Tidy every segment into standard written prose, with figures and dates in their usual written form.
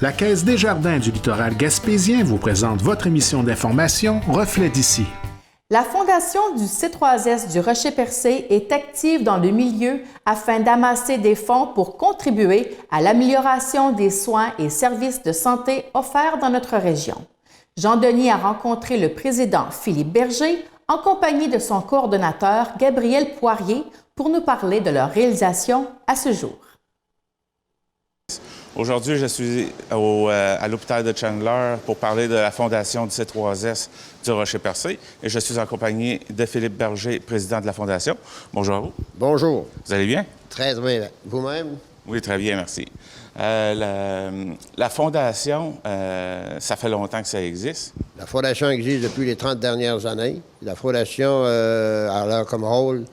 La Caisse des Jardins du littoral gaspésien vous présente votre émission d'information Reflet d'ici. La Fondation du C3S du Rocher-Percé est active dans le milieu afin d'amasser des fonds pour contribuer à l'amélioration des soins et services de santé offerts dans notre région. Jean-Denis a rencontré le président Philippe Berger en compagnie de son coordonnateur Gabriel Poirier pour nous parler de leur réalisation à ce jour. Aujourd'hui, je suis à l'hôpital de Chandler pour parler de la fondation du C3S du Rocher-Percé et je suis en compagnie de Philippe Berger, président de la fondation. Bonjour à vous. Bonjour. Vous allez bien? Très bien. Vous-même? Oui, très bien, merci. La fondation, ça fait longtemps que ça existe. La fondation existe depuis les 30 dernières années. La fondation a comme rôle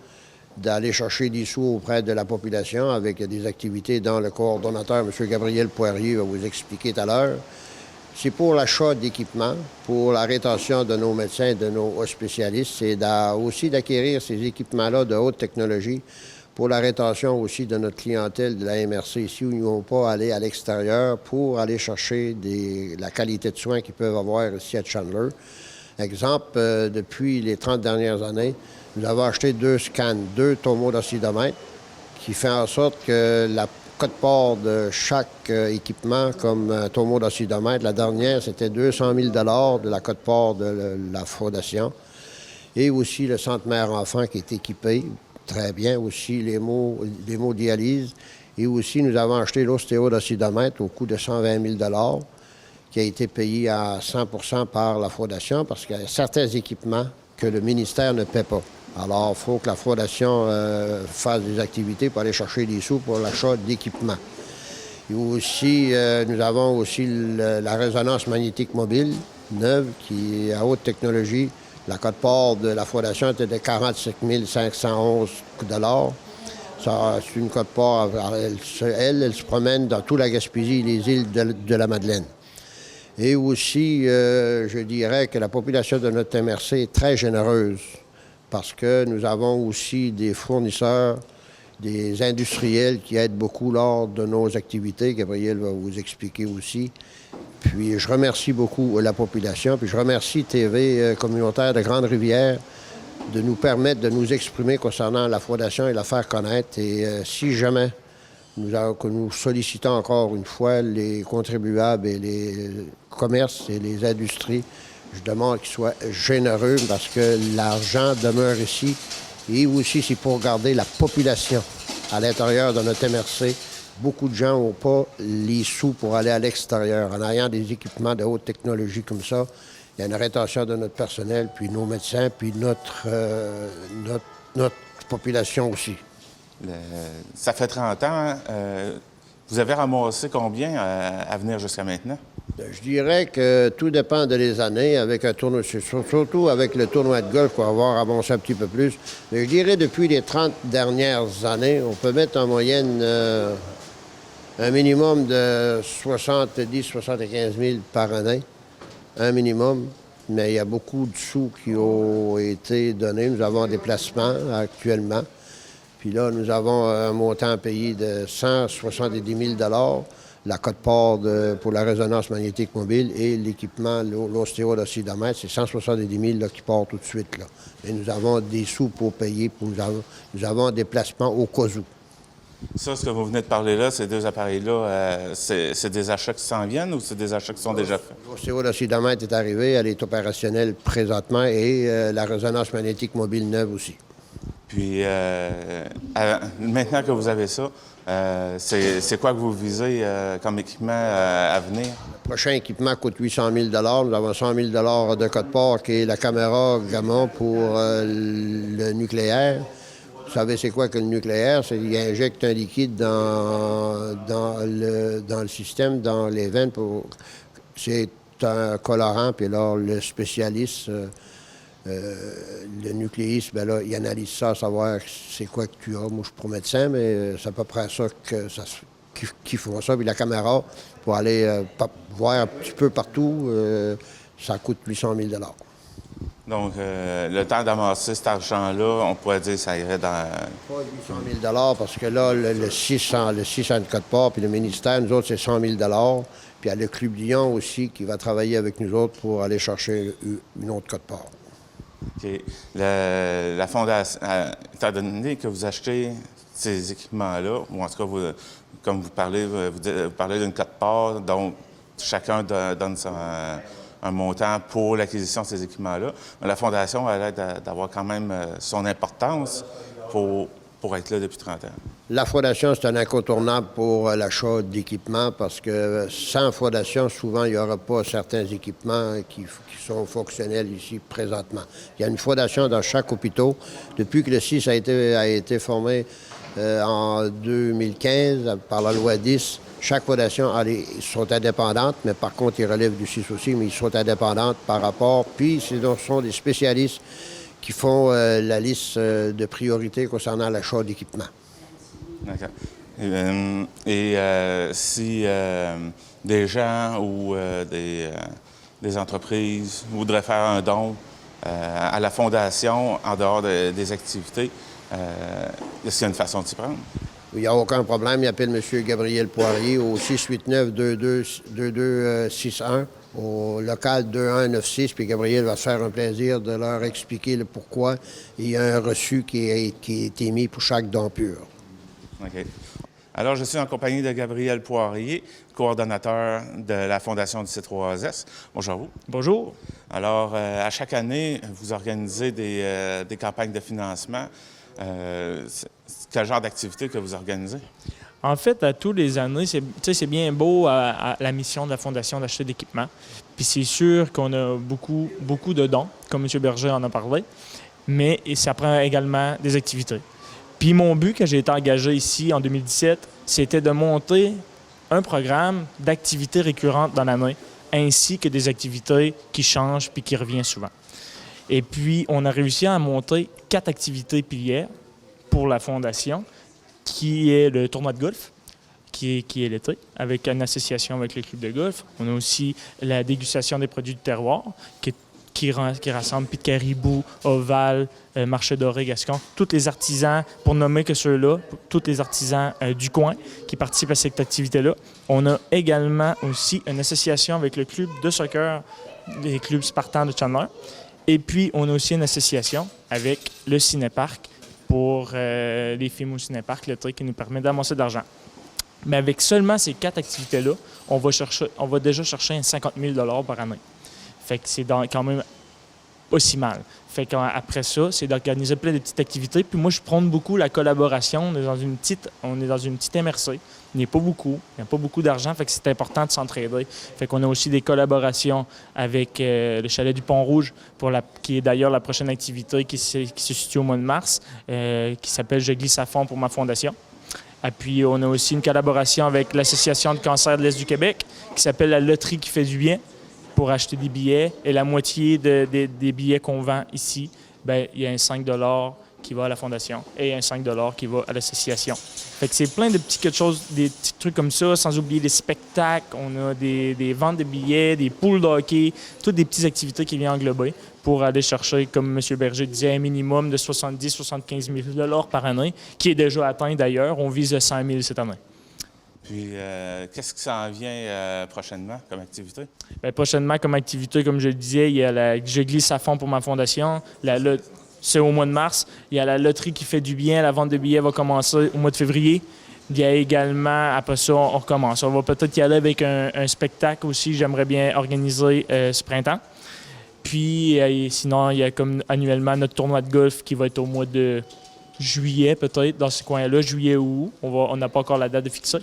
d'aller chercher des sous auprès de la population avec des activités dont le coordonnateur, M. Gabriel Poirier, va vous expliquer tout à l'heure. C'est pour l'achat d'équipements, pour la rétention de nos médecins, de nos spécialistes. C'est aussi d'acquérir ces équipements-là de haute technologie pour la rétention aussi de notre clientèle de la MRC ici, où ils ne vont pas aller à l'extérieur pour aller chercher la qualité de soins qu'ils peuvent avoir ici à Chandler. Exemple, depuis les 30 dernières années, nous avons acheté 2 scans, 2 tomodocidomètres, qui fait en sorte que la quote-part de chaque équipement, comme un tomodocidomètre, la dernière, c'était 200 000 de la quote-part de la fondation. Et aussi le centre mère-enfant qui est équipé, très bien, aussi l'hémodialyse. Et aussi, nous avons acheté l'ostéodocidomètre au coût de 120 000 qui a été payé à 100 par la fondation, parce qu'il y a certains équipements que le ministère ne paie pas. Alors, il faut que la fondation fasse des activités pour aller chercher des sous pour l'achat d'équipements. Et aussi, nous avons aussi la résonance magnétique mobile neuve qui est à haute technologie. La quote-part de la fondation était de 47 511 $. Ça, c'est une quote-part. Elle se promène dans toute la Gaspésie et les îles de la Madeleine. Et aussi, je dirais que la population de notre MRC est très généreuse parce que nous avons aussi des fournisseurs, des industriels qui aident beaucoup lors de nos activités. Gabriel va vous expliquer aussi. Puis je remercie beaucoup la population, puis je remercie TV communautaire de Grande-Rivière de nous permettre de nous exprimer concernant la fondation et la faire connaître. Et si jamais nous sollicitons encore une fois les contribuables et les commerces et les industries, je demande qu'ils soient généreux parce que l'argent demeure ici. Et aussi, c'est pour garder la population à l'intérieur de notre MRC. Beaucoup de gens n'ont pas les sous pour aller à l'extérieur. En ayant des équipements de haute technologie comme ça, il y a une rétention de notre personnel, puis nos médecins, puis notre population aussi. Ça fait 30 ans. Vous avez ramassé combien à venir jusqu'à maintenant? Je dirais que tout dépend des années, avec un tournoi, surtout avec le tournoi de golf pour avoir ramassé un petit peu plus. Mais je dirais depuis les 30 dernières années, on peut mettre en moyenne un minimum de 70-75 000 par année, un minimum. Mais il y a beaucoup de sous qui ont été donnés. Nous avons des placements actuellement. Puis là, nous avons un montant payé de 170 000 la quote-part pour la résonance magnétique mobile et l'équipement, l'ostéodocidomètre, c'est 170 000 qui part tout de suite. Là. Et nous avons des sous pour payer, nous avons des placements au cas où. Ça, ce que vous venez de parler là, ces 2 appareils-là, c'est des achats qui s'en viennent ou c'est des achats qui sont déjà faits? L'ostéodocidomètre est arrivé, elle est opérationnelle présentement et la résonance magnétique mobile neuve aussi. Puis, maintenant que vous avez ça, c'est quoi que vous visez comme équipement à venir? Le prochain équipement coûte 800 000 Nous avons 100 000 de quote-part qui est la caméra Gamma pour le nucléaire. Vous savez c'est quoi que le nucléaire? Il injecte un liquide dans le système, dans les veines. C'est un colorant, puis alors le spécialiste... le nucléiste, bien là, il analyse ça, savoir c'est quoi que tu as. Moi, je suis pas médecin, mais c'est à peu près ça qu'ils font ça. Puis la caméra, pour aller voir un petit peu partout, ça coûte 800 000 $. Donc, le temps d'amasser cet argent-là, on pourrait dire que ça irait dans... Pas 800 000 parce que là, le 600 de code-part, puis le ministère, nous autres, c'est 100 000 Puis il y a le Club Lyon aussi qui va travailler avec nous autres pour aller chercher une autre code-part. OK. La fondation, étant donné que vous achetez ces équipements-là, ou en tout cas, comme vous parlez d'une quote-part, donc chacun donne un montant pour l'acquisition de ces équipements-là, mais la Fondation a l'air d'avoir quand même son importance pour être là depuis 30 ans. La Fondation, c'est un incontournable pour l'achat d'équipements parce que sans Fondation, souvent, il n'y aura pas certains équipements qui sont fonctionnels ici présentement. Il y a une Fondation dans chaque hôpital. Depuis que le CIS a été formé en 2015 par la loi 10, chaque fondation sont indépendantes, mais par contre, ils relèvent du CIS aussi, mais ils sont indépendantes par rapport. Puis, ce sont des spécialistes qui font la liste de priorités concernant l'achat d'équipements. D'accord. Si des gens ou des entreprises voudraient faire un don à la Fondation en dehors des activités, est-ce qu'il y a une façon de s'y prendre? Il n'y a aucun problème. Il appelle M. Gabriel Poirier au 689-2261 au local 2196, puis Gabriel va se faire un plaisir de leur expliquer le pourquoi. Il y a un reçu qui a été émis pour chaque don pur. OK. Alors, je suis en compagnie de Gabriel Poirier, coordonnateur de la Fondation du C3S. Bonjour à vous. Bonjour. Alors, à chaque année, vous organisez des campagnes de financement. Quel genre d'activité que vous organisez? En fait, à tous les années, c'est bien beau à la mission de la Fondation d'acheter d'équipements. Puis c'est sûr qu'on a beaucoup de dons, comme M. Berger en a parlé, mais ça prend également des activités. Puis mon but, quand j'ai été engagé ici en 2017, c'était de monter un programme d'activités récurrentes dans l'année, ainsi que des activités qui changent puis qui reviennent souvent. Et puis, on a réussi à monter 4 activités pilières pour la Fondation, qui est le tournoi de golf, qui est l'été, avec une association avec le club de golf. On a aussi la dégustation des produits du terroir, qui rassemble Pic Caribou, Oval, Marché Doré, Gascon, tous les artisans, pour nommer que ceux-là, tous les artisans du coin qui participent à cette activité-là. On a également aussi une association avec le club de soccer, les clubs Spartans de Chandler. Et puis, on a aussi une association avec le Cinéparc pour les films au Cinéparc, le truc qui nous permet d'amasser de l'argent. Mais avec seulement ces 4 activités-là, on va déjà chercher un 50 000 par année. Fait que c'est quand même aussi mal. Fait qu'après ça, c'est d'organiser plein de petites activités. Puis moi, je prône beaucoup la collaboration. On est dans une petite MRC. Il n'y a pas beaucoup d'argent, fait que c'est important de s'entraider. Fait qu'on a aussi des collaborations avec le Chalet du Pont-Rouge, qui est d'ailleurs la prochaine activité qui se situe au mois de mars, qui s'appelle « Je glisse à fond pour ma fondation ». Et puis, on a aussi une collaboration avec l'Association de cancer de l'Est du Québec, qui s'appelle la Loterie qui fait du bien, pour acheter des billets. Et la moitié des billets qu'on vend ici, bien, il y a un 5 $ qui va à la Fondation et un 5 $ qui va à l'association. Fait que c'est plein de petites choses, des petits trucs comme ça, sans oublier des spectacles. On a des ventes de billets, des poules de hockey, toutes des petites activités qui viennent englober pour aller chercher, comme M. Berger disait, un minimum de 70 000 – 75 000 par année, qui est déjà atteint d'ailleurs. On vise 100 000 cette année. Puis, qu'est-ce qui s'en vient prochainement comme activité? Bien, prochainement, comme activité, comme je le disais, il y a Je glisse à fond pour ma fondation. C'est au mois de mars. Il y a la loterie qui fait du bien. La vente de billets va commencer au mois de février. Il y a également, après ça, on recommence. On va peut-être y aller avec un spectacle aussi. J'aimerais bien organiser ce printemps. Puis, sinon, il y a comme annuellement notre tournoi de golf qui va être au mois de juillet, peut-être, dans ce coin-là, juillet ou août. On n'a pas encore la date de fixer.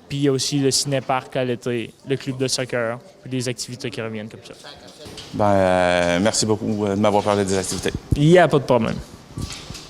Puis il y a aussi le Cinéparc à l'été, le club de soccer, puis des activités qui reviennent comme ça. Bien, merci beaucoup de m'avoir parlé des activités. Il n'y a pas de problème.